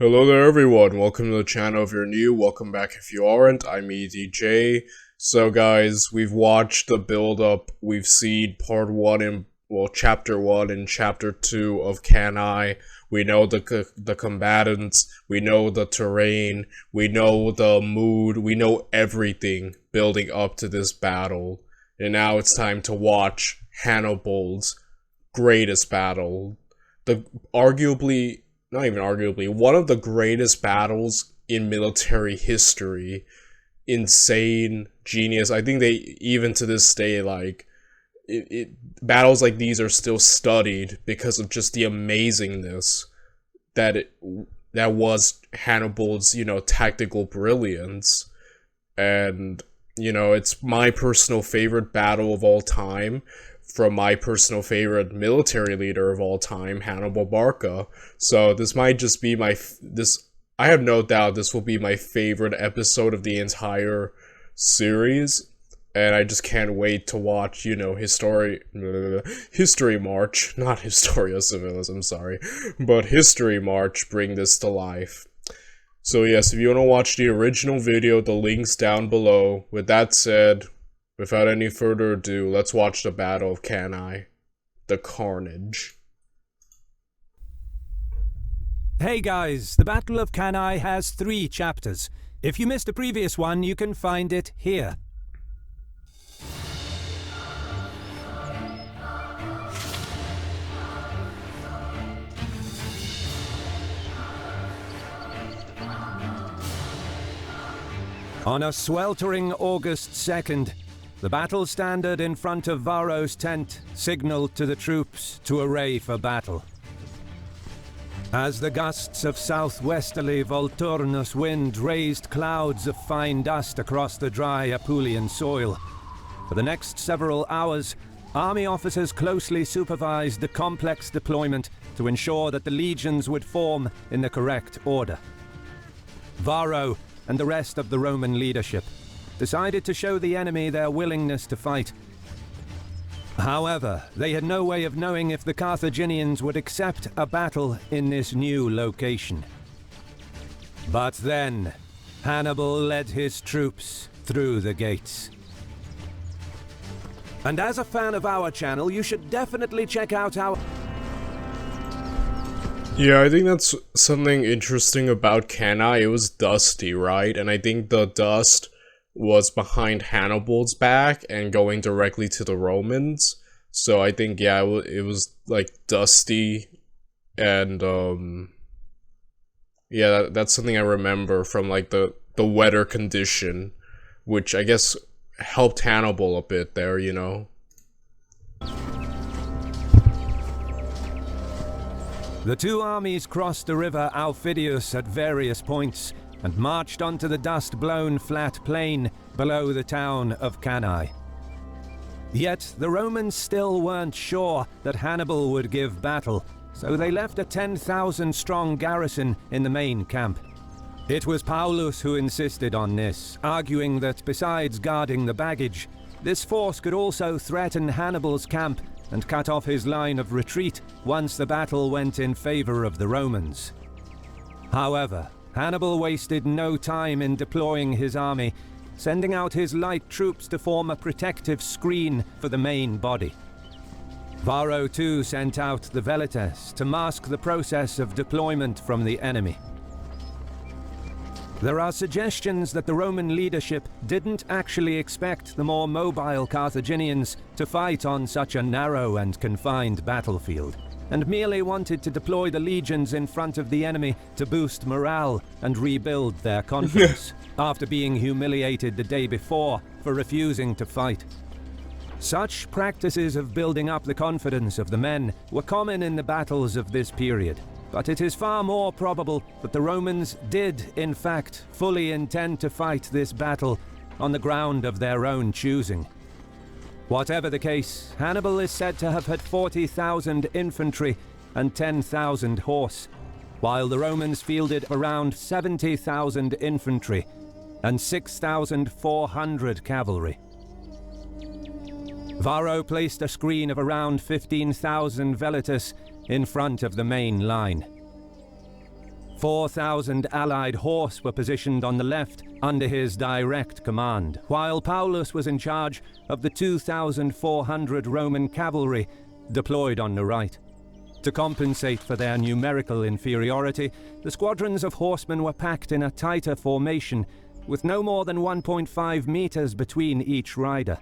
Hello there everyone, welcome to the channel if you're new, welcome back if you aren't, I'm EDJ. So guys, we've watched the build up, we've seen part 1 and, chapter 1 and chapter 2 of Cannae. We know the combatants, we know the terrain, we know the mood, we know everything building up to this battle. And now it's time to watch Hannibal's greatest battle. Not even arguably, one of the greatest battles in military history. Insane, genius. I think they, even to this day, battles like these are still studied because of just the amazingness that was Hannibal's, tactical brilliance. And, it's my personal favorite battle of all time, from my personal favorite military leader of all time, Hannibal Barca. So this might just be I have no doubt this will be my favorite episode of the entire series. And I just can't wait to watch, HistoryMarche, not Historia Civilis, I'm sorry, but HistoryMarche bring this to life. So yes, if you want to watch the original video, the link's down below. With that said, without any further ado, let's watch the Battle of Cannae. The carnage. Hey guys, the Battle of Cannae has 3 chapters. If you missed the previous one, you can find it here. On a sweltering August 2nd, the battle standard in front of Varro's tent signaled to the troops to array for battle. As the gusts of southwesterly Volturnus wind raised clouds of fine dust across the dry Apulian soil, for the next several hours, army officers closely supervised the complex deployment to ensure that the legions would form in the correct order. Varro and the rest of the Roman leadership decided to show the enemy their willingness to fight. However, they had no way of knowing if the Carthaginians would accept a battle in this new location. But then, Hannibal led his troops through the gates. And as a fan of our channel, you should definitely check out our... Yeah, I think that's something interesting about Cannae. It was dusty, right? And I think the dust was behind Hannibal's back and going directly to the Romans. So I think, yeah, it was like dusty, and yeah, that's something I remember from like the weather condition, which I guess helped Hannibal a bit there, The two armies crossed the river Aufidius at various points and marched onto the dust-blown flat plain below the town of Cannae. Yet the Romans still weren't sure that Hannibal would give battle, so they left a 10,000-strong garrison in the main camp. It was Paulus who insisted on this, arguing that besides guarding the baggage, this force could also threaten Hannibal's camp and cut off his line of retreat once the battle went in favor of the Romans. However, Hannibal wasted no time in deploying his army, sending out his light troops to form a protective screen for the main body. Varro too sent out the velites to mask the process of deployment from the enemy. There are suggestions that the Roman leadership didn't actually expect the more mobile Carthaginians to fight on such a narrow and confined battlefield, and merely wanted to deploy the legions in front of the enemy to boost morale and rebuild their confidence, after being humiliated the day before for refusing to fight. Such practices of building up the confidence of the men were common in the battles of this period, but it is far more probable that the Romans did, in fact, fully intend to fight this battle on the ground of their own choosing. Whatever the case, Hannibal is said to have had 40,000 infantry and 10,000 horse, while the Romans fielded around 70,000 infantry and 6,400 cavalry. Varro placed a screen of around 15,000 velites in front of the main line. 4,000 allied horse were positioned on the left under his direct command, while Paulus was in charge of the 2,400 Roman cavalry deployed on the right. To compensate for their numerical inferiority, the squadrons of horsemen were packed in a tighter formation, with no more than 1.5 meters between each rider.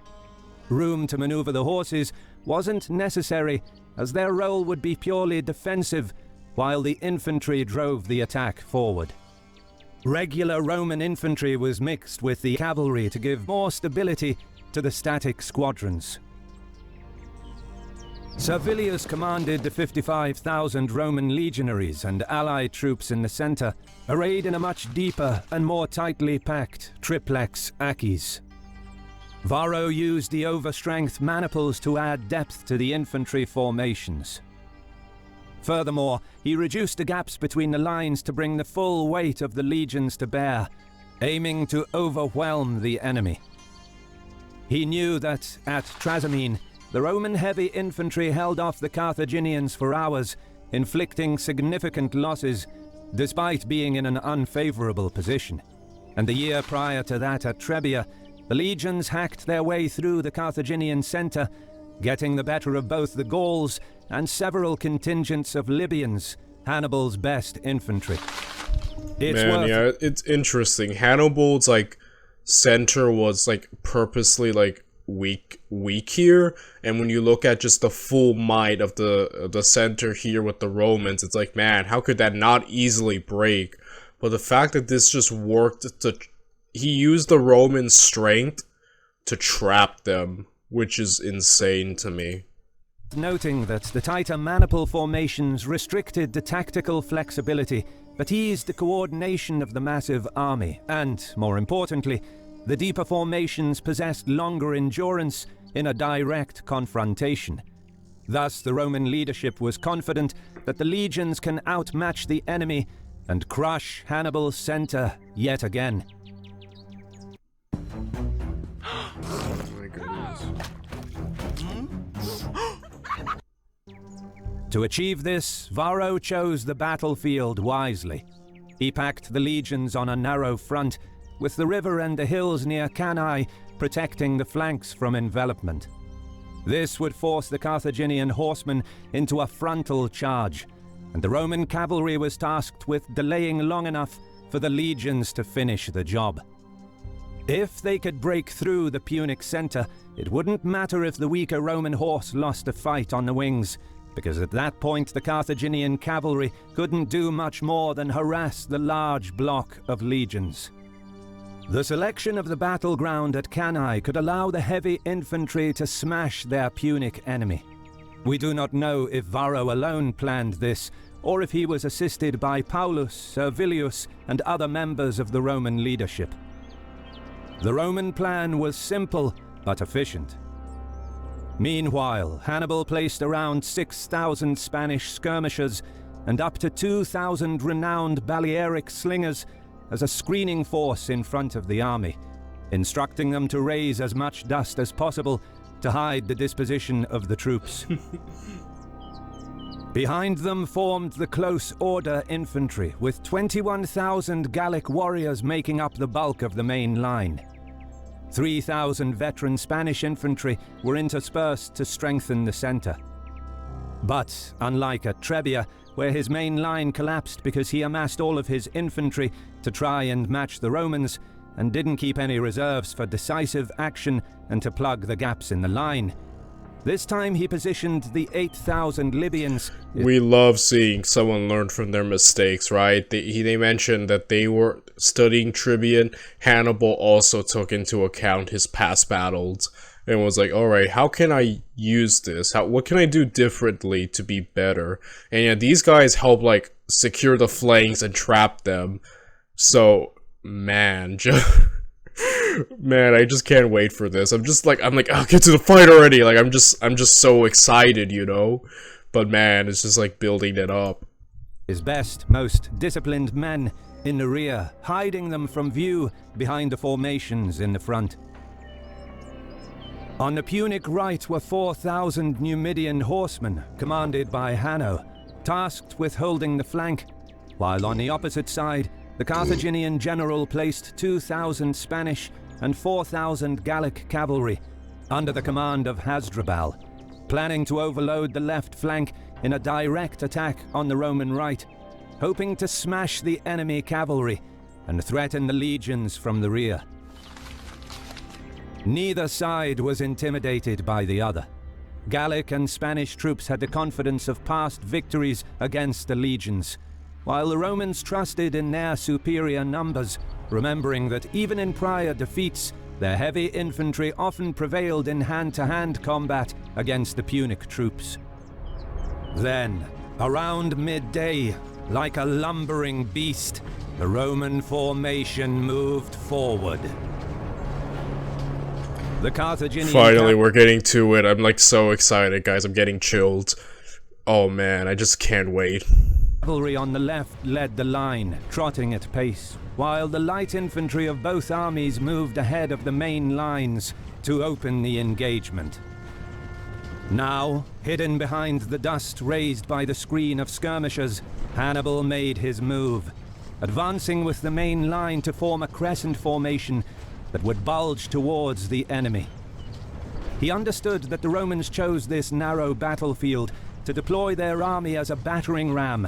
Room to maneuver the horses wasn't necessary, as their role would be purely defensive, while the infantry drove the attack forward. Regular Roman infantry was mixed with the cavalry to give more stability to the static squadrons. Servilius commanded the 55,000 Roman legionaries and allied troops in the center, arrayed in a much deeper and more tightly packed triplex Achis. Varro used the overstrength maniples to add depth to the infantry formations. Furthermore, he reduced the gaps between the lines to bring the full weight of the legions to bear, aiming to overwhelm the enemy. He knew that at Trasimene, the Roman heavy infantry held off the Carthaginians for hours, inflicting significant losses, despite being in an unfavorable position. And the year prior to that at Trebia, the legions hacked their way through the Carthaginian center, getting the better of both the Gauls and several contingents of Libyans, Hannibal's best infantry. It's interesting. Hannibal's center was purposely weak here, and when you look at just the full might of the center here with the Romans, it's like, man, how could that not easily break? But the fact that this just worked he used the Roman strength to trap them, which is insane to me. Noting that the tighter maniple formations restricted the tactical flexibility, but eased the coordination of the massive army, and, more importantly, the deeper formations possessed longer endurance in a direct confrontation. Thus, the Roman leadership was confident that the legions can outmatch the enemy and crush Hannibal's center yet again. Oh my goodness. To achieve this, Varro chose the battlefield wisely. He packed the legions on a narrow front, with the river and the hills near Cannae protecting the flanks from envelopment. This would force the Carthaginian horsemen into a frontal charge, and the Roman cavalry was tasked with delaying long enough for the legions to finish the job. If they could break through the Punic center, it wouldn't matter if the weaker Roman horse lost a fight on the wings, because at that point the Carthaginian cavalry couldn't do much more than harass the large block of legions. The selection of the battleground at Cannae could allow the heavy infantry to smash their Punic enemy. We do not know if Varro alone planned this, or if he was assisted by Paulus, Servilius, and other members of the Roman leadership. The Roman plan was simple but efficient. Meanwhile, Hannibal placed around 6,000 Spanish skirmishers and up to 2,000 renowned Balearic slingers as a screening force in front of the army, instructing them to raise as much dust as possible to hide the disposition of the troops. Behind them formed the close order infantry, with 21,000 Gallic warriors making up the bulk of the main line. 3,000 veteran Spanish infantry were interspersed to strengthen the center. But, unlike at Trebia, where his main line collapsed because he amassed all of his infantry to try and match the Romans, and didn't keep any reserves for decisive action and to plug the gaps in the line, this time he positioned the 8,000 Libyans. We love seeing someone learn from their mistakes, right? They mentioned that they were studying Tribune. Hannibal also took into account his past battles and was like, alright, how can I use this? What can I do differently to be better? And yeah, these guys help secure the flanks and trap them. So, man, man, I just can't wait for this. I'm like, I'll get to the fight already. I'm just so excited, you know? But man, it's just building it up. His best, most disciplined men in the rear, hiding them from view behind the formations in the front. On the Punic right were 4,000 Numidian horsemen, commanded by Hanno, tasked with holding the flank, while on the opposite side, the Carthaginian general placed 2,000 Spanish and 4,000 Gallic cavalry under the command of Hasdrubal, planning to overload the left flank in a direct attack on the Roman right, hoping to smash the enemy cavalry and threaten the legions from the rear. Neither side was intimidated by the other. Gallic and Spanish troops had the confidence of past victories against the legions, while the Romans trusted in their superior numbers, remembering that even in prior defeats, their heavy infantry often prevailed in hand-to-hand combat against the Punic troops. Then, around midday, like a lumbering beast, the Roman formation moved forward. The Carthaginian... Finally, we're getting to it. I'm like so excited, guys. I'm getting chilled. Oh man, I just can't wait. Cavalry on the left led the line, trotting at pace, while the light infantry of both armies moved ahead of the main lines to open the engagement. Now, hidden behind the dust raised by the screen of skirmishers, Hannibal made his move, advancing with the main line to form a crescent formation that would bulge towards the enemy. He understood that the Romans chose this narrow battlefield to deploy their army as a battering ram,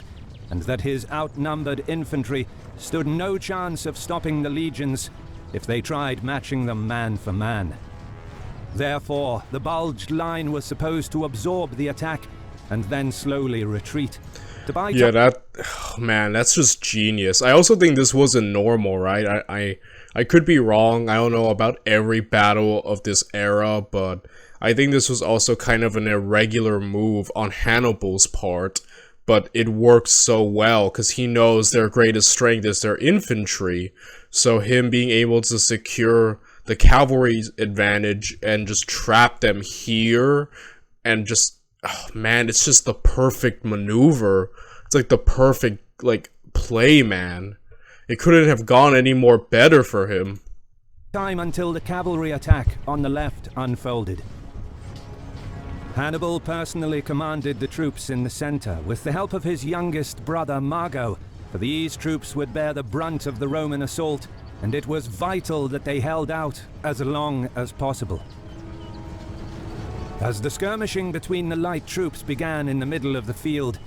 and that his outnumbered infantry stood no chance of stopping the legions if they tried matching them man for man. Therefore, the bulged line was supposed to absorb the attack and then slowly retreat. Yeah, man, that's just genius. I also think this wasn't normal, right? I could be wrong. I don't know about every battle of this era, but I think this was also kind of an irregular move on Hannibal's part. But it works so well because he knows their greatest strength is their infantry. So him being able to secure the cavalry's advantage and just trap them here and just, oh man, it's just the perfect maneuver. It's like the perfect, like, play, man. It couldn't have gone any more better for him. Time until the cavalry attack on the left unfolded. Hannibal personally commanded the troops in the center with the help of his youngest brother Mago, for these troops would bear the brunt of the Roman assault, and it was vital that they held out as long as possible. As the skirmishing between the light troops began in the middle of the field,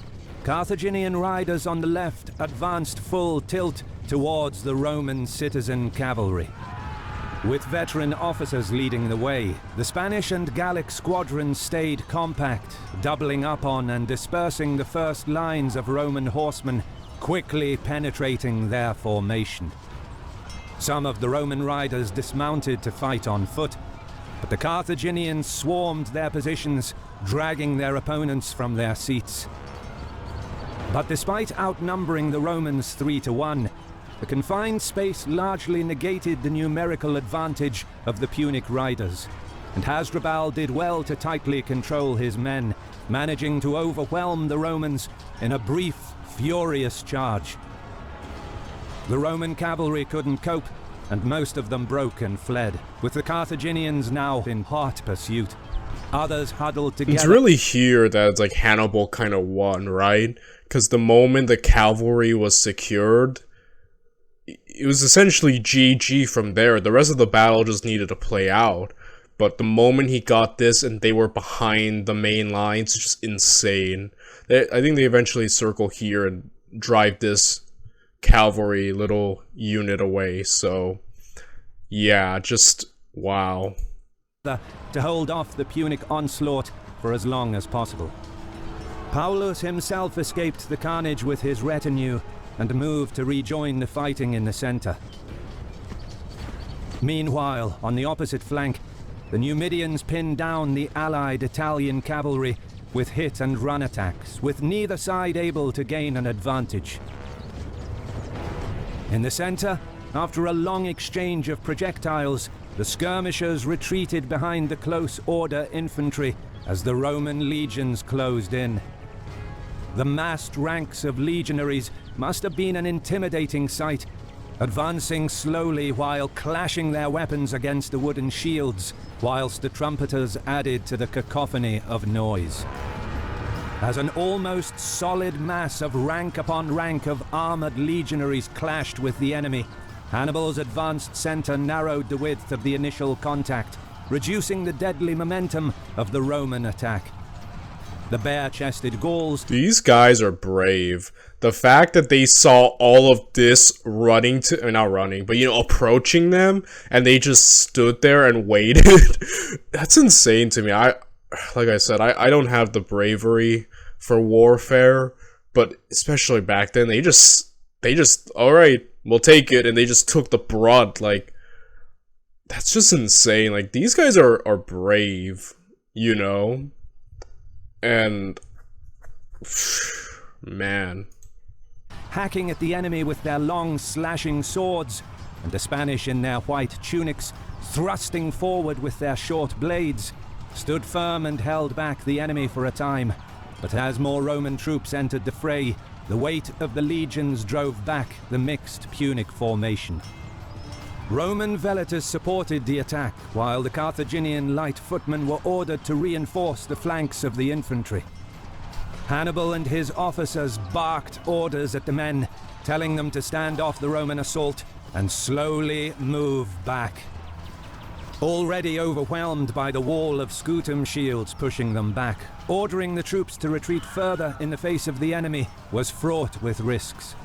Carthaginian riders on the left advanced full tilt towards the Roman citizen cavalry. With veteran officers leading the way, the Spanish and Gallic squadrons stayed compact, doubling up on and dispersing the first lines of Roman horsemen, quickly penetrating their formation. Some of the Roman riders dismounted to fight on foot, but the Carthaginians swarmed their positions, dragging their opponents from their seats. But despite outnumbering the Romans 3-1, the confined space largely negated the numerical advantage of the Punic riders, and Hasdrubal did well to tightly control his men, managing to overwhelm the Romans in a brief, furious charge. The Roman cavalry couldn't cope, and most of them broke and fled, with the Carthaginians now in hot pursuit. Others huddled together. It's really here that it's like Hannibal kind of won, right? Because the moment the cavalry was secured, it was essentially GG from there. The rest of the battle just needed to play out. But the moment he got this and they were behind the main lines, it's just insane. I think they eventually circle here and drive this cavalry little unit away. So, yeah, just wow. To hold off the Punic onslaught for as long as possible. Paulus himself escaped the carnage with his retinue and moved to rejoin the fighting in the center. Meanwhile, on the opposite flank, the Numidians pinned down the allied Italian cavalry with hit and run attacks, with neither side able to gain an advantage. In the center, after a long exchange of projectiles, the skirmishers retreated behind the close order infantry as the Roman legions closed in. The massed ranks of legionaries must have been an intimidating sight, advancing slowly while clashing their weapons against the wooden shields, whilst the trumpeters added to the cacophony of noise. As an almost solid mass of rank upon rank of armored legionaries clashed with the enemy, Hannibal's advanced center narrowed the width of the initial contact, reducing the deadly momentum of the Roman attack. The bare-chested Gauls... These guys are brave. The fact that they saw all of this running to... not running, but, approaching them, and they just stood there and waited. That's insane to me. Like I said, I don't have the bravery for warfare, but especially back then, they just, alright, we'll take it, and they just took the brunt. Like, that's just insane. Like, these guys are brave, And, man. Hacking at the enemy with their long slashing swords, and the Spanish in their white tunics, thrusting forward with their short blades, stood firm and held back the enemy for a time. But as more Roman troops entered the fray, the weight of the legions drove back the mixed Punic formation. Roman velators supported the attack, while the Carthaginian light footmen were ordered to reinforce the flanks of the infantry. Hannibal and his officers barked orders at the men, telling them to stand off the Roman assault and slowly move back. Already overwhelmed by the wall of scutum shields pushing them back, ordering the troops to retreat further in the face of the enemy was fraught with risks.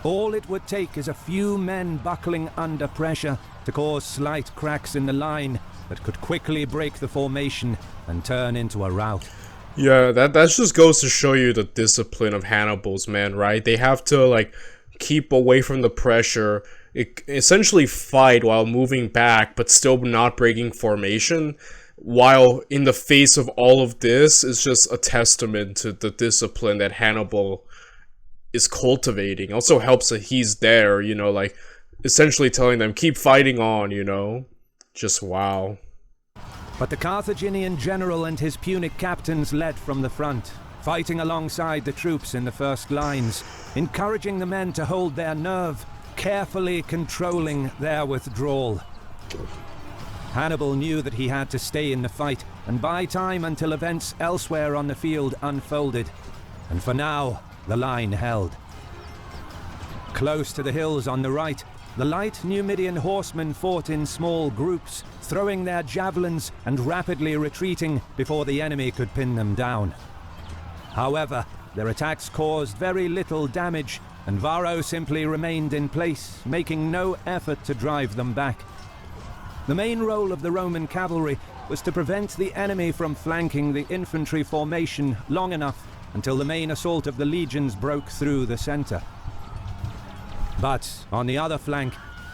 All it would take is a few men buckling under pressure to cause slight cracks in the line that could quickly break the formation and turn into a rout. Yeah, that just goes to show you the discipline of Hannibal's men, right? They have to, keep away from the pressure, essentially fight while moving back, but still not breaking formation, while in the face of all of this is just a testament to the discipline that Hannibal is cultivating. Also helps that he's there, essentially telling them, keep fighting on, Just wow. But the Carthaginian general and his Punic captains led from the front, fighting alongside the troops in the first lines, encouraging the men to hold their nerve, carefully controlling their withdrawal. Hannibal knew that he had to stay in the fight and buy time until events elsewhere on the field unfolded, and for now, the line held. Close to the hills on the right, the light Numidian horsemen fought in small groups, throwing their javelins and rapidly retreating before the enemy could pin them down. However, their attacks caused very little damage, and Varro simply remained in place, making no effort to drive them back. The main role of the Roman cavalry was to prevent the enemy from flanking the infantry formation long enough until the main assault of the legions broke through the center. But, on the other flank,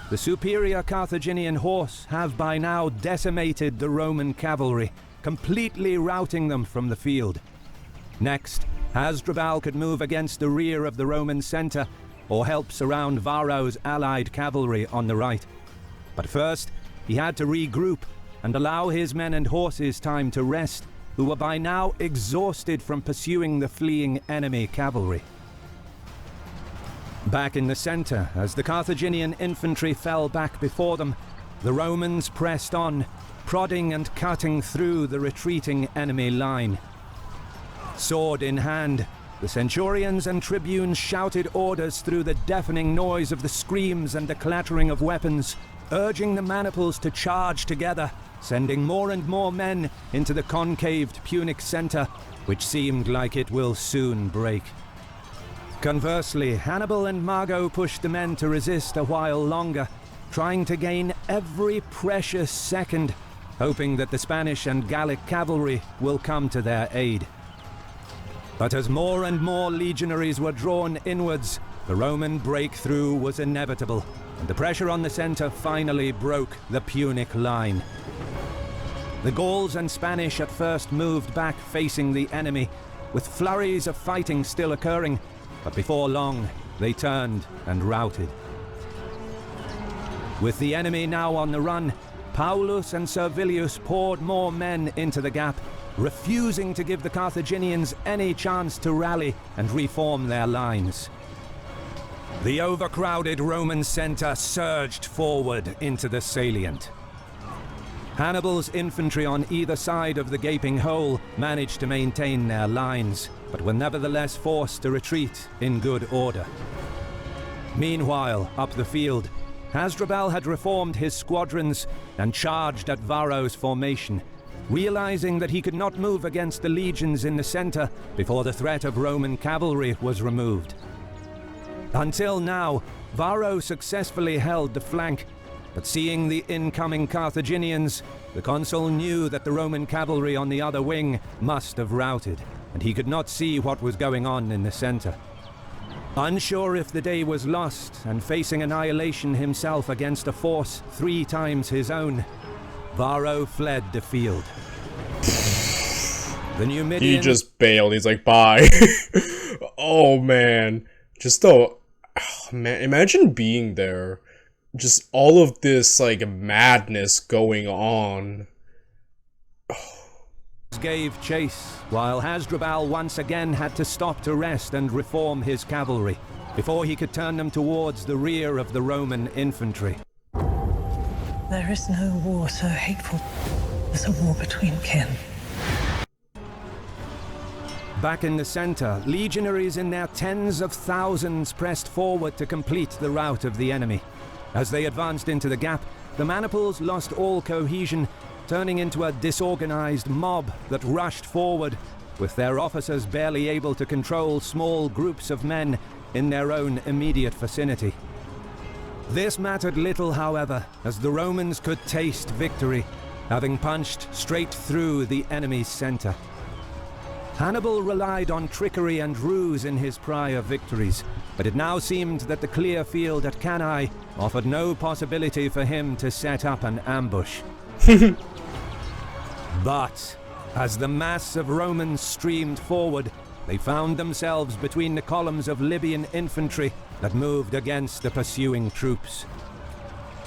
the superior Carthaginian horse have by now decimated the Roman cavalry, completely routing them from the field. Next, Hasdrubal could move against the rear of the Roman center, or help surround Varro's allied cavalry on the right. But first, he had to regroup and allow his men and horses time to rest, who were by now exhausted from pursuing the fleeing enemy cavalry. Back in the center, as the Carthaginian infantry fell back before them, the Romans pressed on, prodding and cutting through the retreating enemy line. Sword in hand, the centurions and tribunes shouted orders through the deafening noise of the screams and the clattering of weapons, urging the maniples to charge together, sending more and more men into the concaved Punic center, which seemed like it will soon break. Conversely, Hannibal and Mago pushed the men to resist a while longer, trying to gain every precious second, hoping that the Spanish and Gallic cavalry will come to their aid. But as more and more legionaries were drawn inwards, the Roman breakthrough was inevitable, and the pressure on the center finally broke the Punic line. The Gauls and Spanish at first moved back facing the enemy, with flurries of fighting still occurring, but before long, they turned and routed. With the enemy now on the run, Paulus and Servilius poured more men into the gap, refusing to give the Carthaginians any chance to rally and reform their lines. The overcrowded Roman center surged forward into the salient. Hannibal's infantry on either side of the gaping hole managed to maintain their lines, but were nevertheless forced to retreat in good order. Meanwhile, up the field, Hasdrubal had reformed his squadrons and charged at Varro's formation, realizing that he could not move against the legions in the center before the threat of Roman cavalry was removed. Until now, Varro successfully held the flank, but seeing the incoming Carthaginians, the consul knew that the Roman cavalry on the other wing must have routed, and he could not see what was going on in the center. Unsure if the day was lost and facing annihilation himself against a force 3 times his own, Varro fled the field. The Numidian... He just bailed. He's like, bye. Oh, man. Just though... Oh, man, imagine being there. Just all of this, like, madness going on. Gave chase, while Hasdrubal once again had to stop to rest and reform his cavalry, before he could turn them towards the rear of the Roman infantry. There is no war so hateful as a war between kin. Back in the center, legionaries in their tens of thousands pressed forward to complete the rout of the enemy. As they advanced into the gap, the maniples lost all cohesion, turning into a disorganized mob that rushed forward, with their officers barely able to control small groups of men in their own immediate vicinity. This mattered little, however, as the Romans could taste victory, having punched straight through the enemy's center. Hannibal relied on trickery and ruse in his prior victories, but it now seemed that the clear field at Cannae offered no possibility for him to set up an ambush. But, as the mass of Romans streamed forward, they found themselves between the columns of Libyan infantry that moved against the pursuing troops.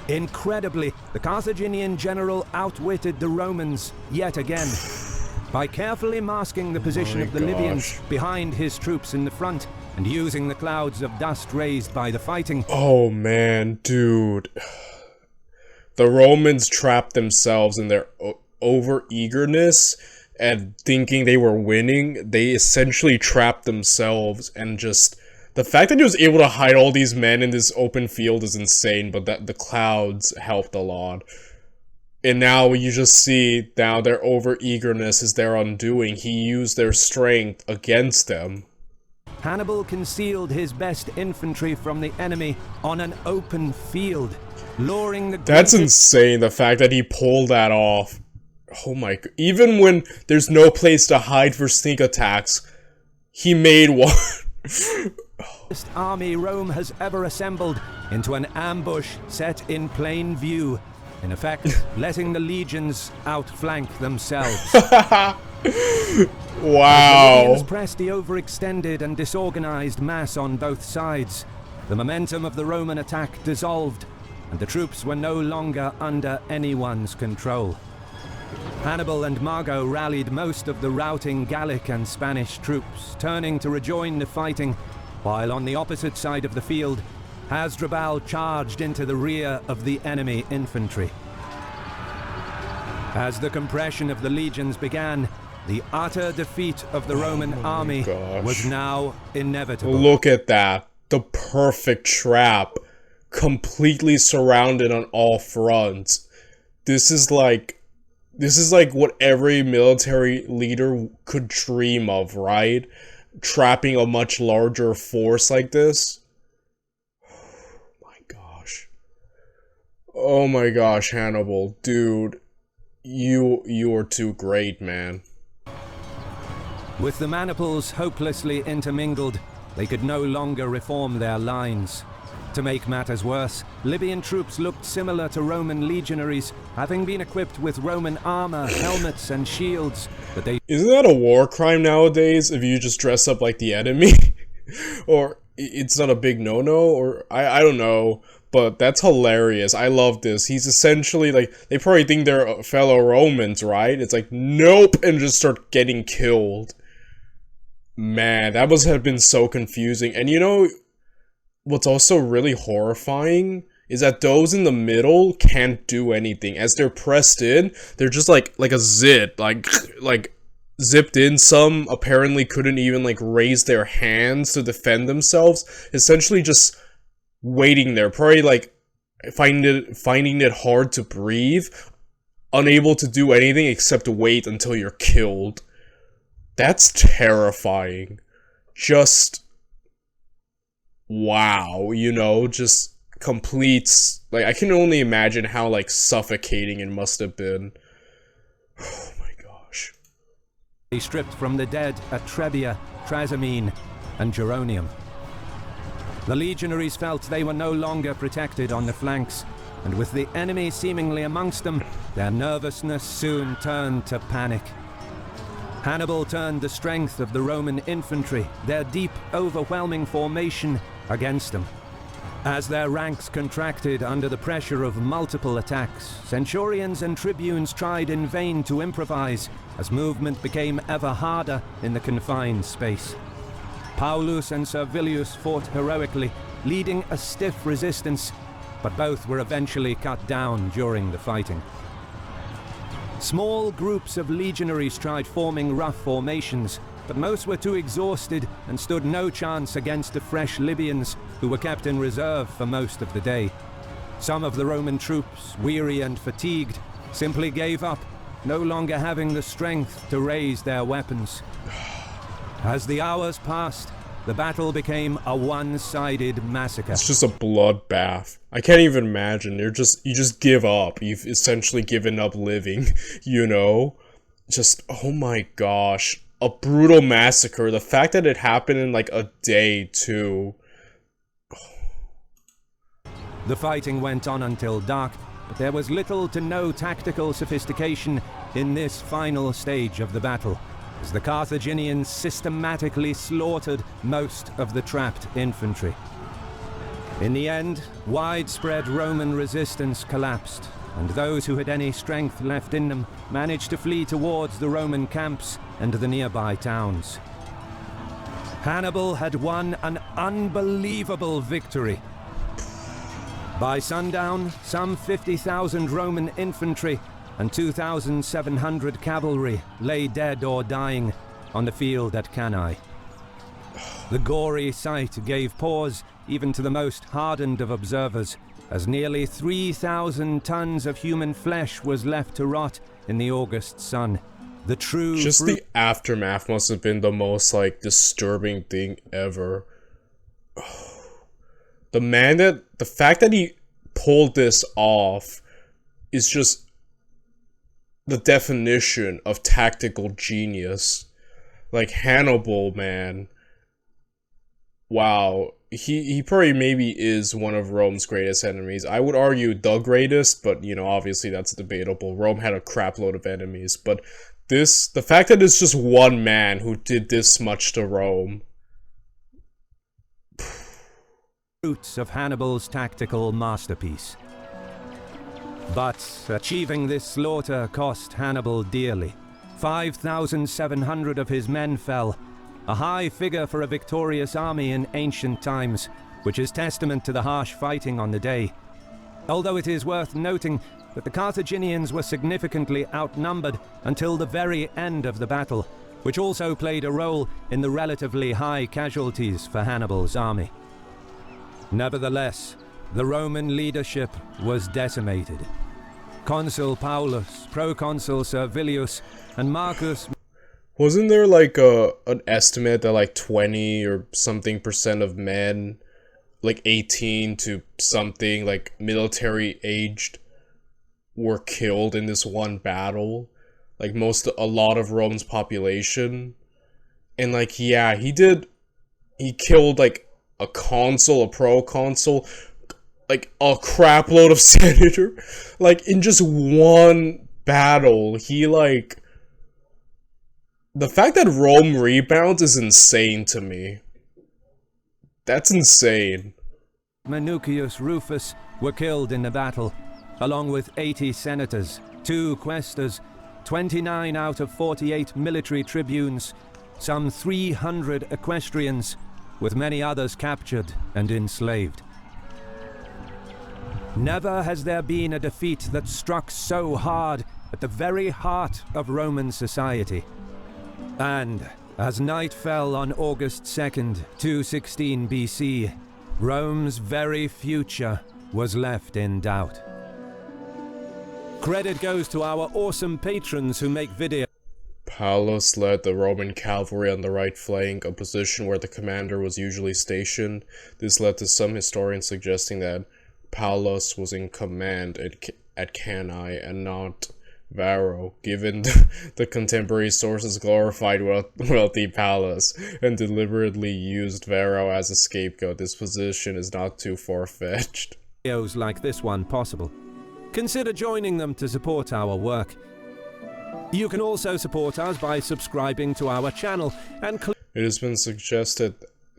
Incredibly, the Carthaginian general outwitted the Romans yet again. By carefully masking the position of the Libyans behind his troops in the front, and using the clouds of dust raised by the fighting. Oh man, dude. The Romans trapped themselves in their over-eagerness and thinking they were winning. They essentially trapped themselves, and just the fact that he was able to hide all these men in this open field is insane, but that the clouds helped a lot. And now you just see now their over-eagerness is their undoing. He used their strength against them. Hannibal concealed his best infantry from the enemy on an open field, luring the... That's insane, the fact that he pulled that off. Oh my god. Even when there's no place to hide for sneak attacks, he made one. Army Rome has ever assembled into an ambush set in plain view, in effect letting the legions outflank themselves. Wow. The Libyans pressed the overextended and disorganized mass on both sides. The momentum of the Roman attack dissolved, and the troops were no longer under anyone's control. Hannibal and Mago rallied most of the routing Gallic and Spanish troops, turning to rejoin the fighting, while on the opposite side of the field, Hasdrubal charged into the rear of the enemy infantry. As the compression of the legions began, the utter defeat of the Roman army was now inevitable. Look at that. The perfect trap. Completely surrounded on all fronts. This is like what every military leader could dream of, right? Trapping a much larger force like this. Oh my gosh, Hannibal, dude, you are too great, man. With the maniples hopelessly intermingled, they could no longer reform their lines. To make matters worse, Libyan troops looked similar to Roman legionaries, having been equipped with Roman armor, helmets, and shields, but they... Isn't that a war crime nowadays if you just dress up like the enemy? Or it's not a big no-no? Or I don't know. But that's hilarious. I love this. He's essentially like, they probably think they're fellow Romans, right? It's like, nope, and just start getting killed. Man, that must have been so confusing. And you know, what's also really horrifying is that those in the middle can't do anything. As they're pressed in, they're just like a zit, like zipped in. Some apparently couldn't even like raise their hands to defend themselves, essentially just waiting there, probably like finding it hard to breathe, unable to do anything except wait until you're killed. That's terrifying. Just wow, you know, just completes, like, I can only imagine how like suffocating it must have been. Oh my gosh. He stripped from the dead at Trebia, Trasimene, and Geronium. The legionaries felt they were no longer protected on the flanks, and with the enemy seemingly amongst them, their nervousness soon turned to panic. Hannibal turned the strength of the Roman infantry, their deep, overwhelming formation, against them. As their ranks contracted under the pressure of multiple attacks, centurions and tribunes tried in vain to improvise, as movement became ever harder in the confined space. Paulus and Servilius fought heroically, leading a stiff resistance, but both were eventually cut down during the fighting. Small groups of legionaries tried forming rough formations, but most were too exhausted and stood no chance against the fresh Libyans, who were kept in reserve for most of the day. Some of the Roman troops, weary and fatigued, simply gave up, no longer having the strength to raise their weapons. As the hours passed, the battle became a one-sided massacre. It's just a bloodbath. I can't even imagine. You just give up. You've essentially given up living, you know? Just, oh my gosh. A brutal massacre. The fact that it happened in like a day, too. The fighting went on until dark, but there was little to no tactical sophistication in this final stage of the battle, as the Carthaginians systematically slaughtered most of the trapped infantry. In the end, widespread Roman resistance collapsed, and those who had any strength left in them managed to flee towards the Roman camps and the nearby towns. Hannibal had won an unbelievable victory. By sundown, some 50,000 Roman infantry and 2,700 cavalry lay dead or dying on the field at Cannae. The gory sight gave pause even to the most hardened of observers, as nearly 3,000 tons of human flesh was left to rot in the August sun. The true just the aftermath must have been the most like disturbing thing ever. The fact that he pulled this off is just the definition of tactical genius. Like Hannibal, man. Wow. He probably maybe is one of Rome's greatest enemies. I would argue the greatest, but you know, obviously that's debatable. Rome had a crapload of enemies, but the fact that it's just one man who did this much to Rome. Roots of Hannibal's tactical masterpiece. But achieving this slaughter cost Hannibal dearly. 5,700 of his men fell, a high figure for a victorious army in ancient times, which is testament to the harsh fighting on the day. Although it is worth noting that the Carthaginians were significantly outnumbered until the very end of the battle, which also played a role in the relatively high casualties for Hannibal's army. Nevertheless, the Roman leadership was decimated. Consul Paulus, Proconsul Servilius, and Marcus... Wasn't there like an estimate that like 20 or something % of men, like 18 to something, like military aged, were killed in this one battle? Like a lot of Rome's population. And like, yeah, he killed like a consul, a proconsul, like a crap load of senator. Like in just one battle, he like... The fact that Rome rebounds is insane to me. That's insane. Minucius Rufus were killed in the battle, along with 80 senators, 2 quaestors, 29 out of 48 military tribunes, some 300 equestrians, with many others captured and enslaved. Never has there been a defeat that struck so hard at the very heart of Roman society. And as night fell on August 2nd, 216 BC, Rome's very future was left in doubt. Credit goes to our awesome patrons who make videos. Pallas led the Roman cavalry on the right flank, a position where the commander was usually stationed. This led to some historians suggesting that Pallas was in command at Cannae and not Varro, given the contemporary sources glorified wealthy Pallas and deliberately used Varro as a scapegoat. This position is not too far-fetched. Videos like this one possible. Consider joining them to support our work. You can also support us by subscribing to our channel and it has been suggested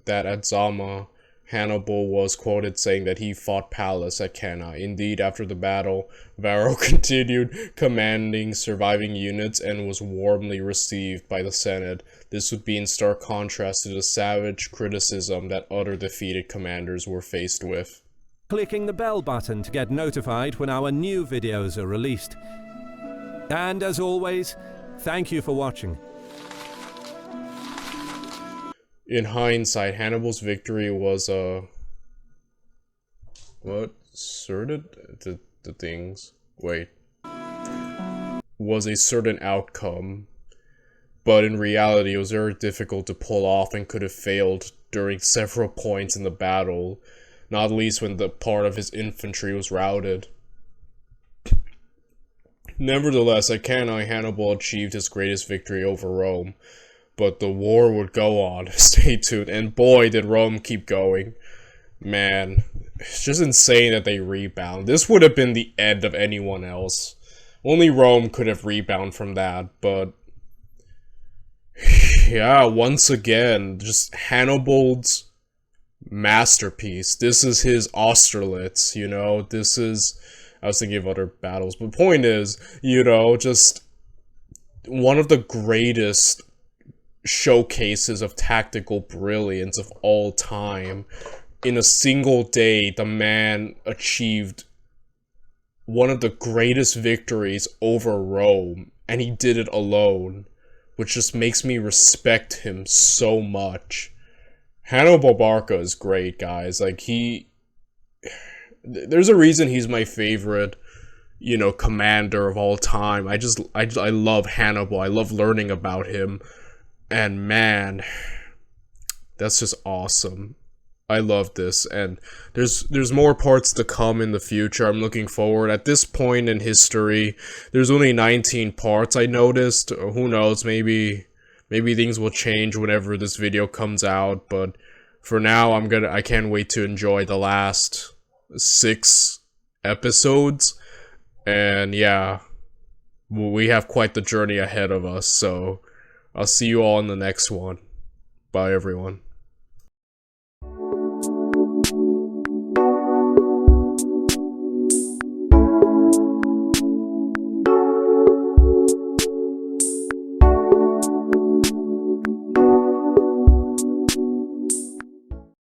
that at Zama, Hannibal was quoted saying that he fought Pallas at Cannae. Indeed, after the battle, Varro continued commanding surviving units and was warmly received by the Senate. This would be in stark contrast to the savage criticism that other defeated commanders were faced with. Clicking the bell button to get notified when our new videos are released. And as always, thank you for watching. In hindsight, Hannibal's victory was what? Certain? The things. Wait. Was a certain outcome. But in reality, it was very difficult to pull off and could have failed during several points in the battle. Not least when the part of his infantry was routed. Nevertheless, at Cannae, Hannibal achieved his greatest victory over Rome. But the war would go on. Stay tuned. And boy, did Rome keep going. Man, it's just insane that they rebound. This would have been the end of anyone else. Only Rome could have rebound from that, but... yeah, once again, just Hannibal's masterpiece. This is his Austerlitz, you know? This is... I was thinking of other battles, but point is, you know, just... one of the greatest showcases of tactical brilliance of all time. In a single day, the man achieved one of the greatest victories over Rome, and he did it alone, which just makes me respect him so much. Hannibal Barca is great, guys. Like, there's a reason he's my favorite, you know, commander of all time. I love Hannibal. I love learning about him. And man, that's just awesome. I love this, and there's more parts to come in the future. I'm looking forward. At this point in history, there's only 19 parts I noticed. Who knows, maybe things will change whenever this video comes out, but for now I can't wait to enjoy the last 6 episodes. And yeah, we have quite the journey ahead of us, so I'll see you all in the next one. Bye, everyone.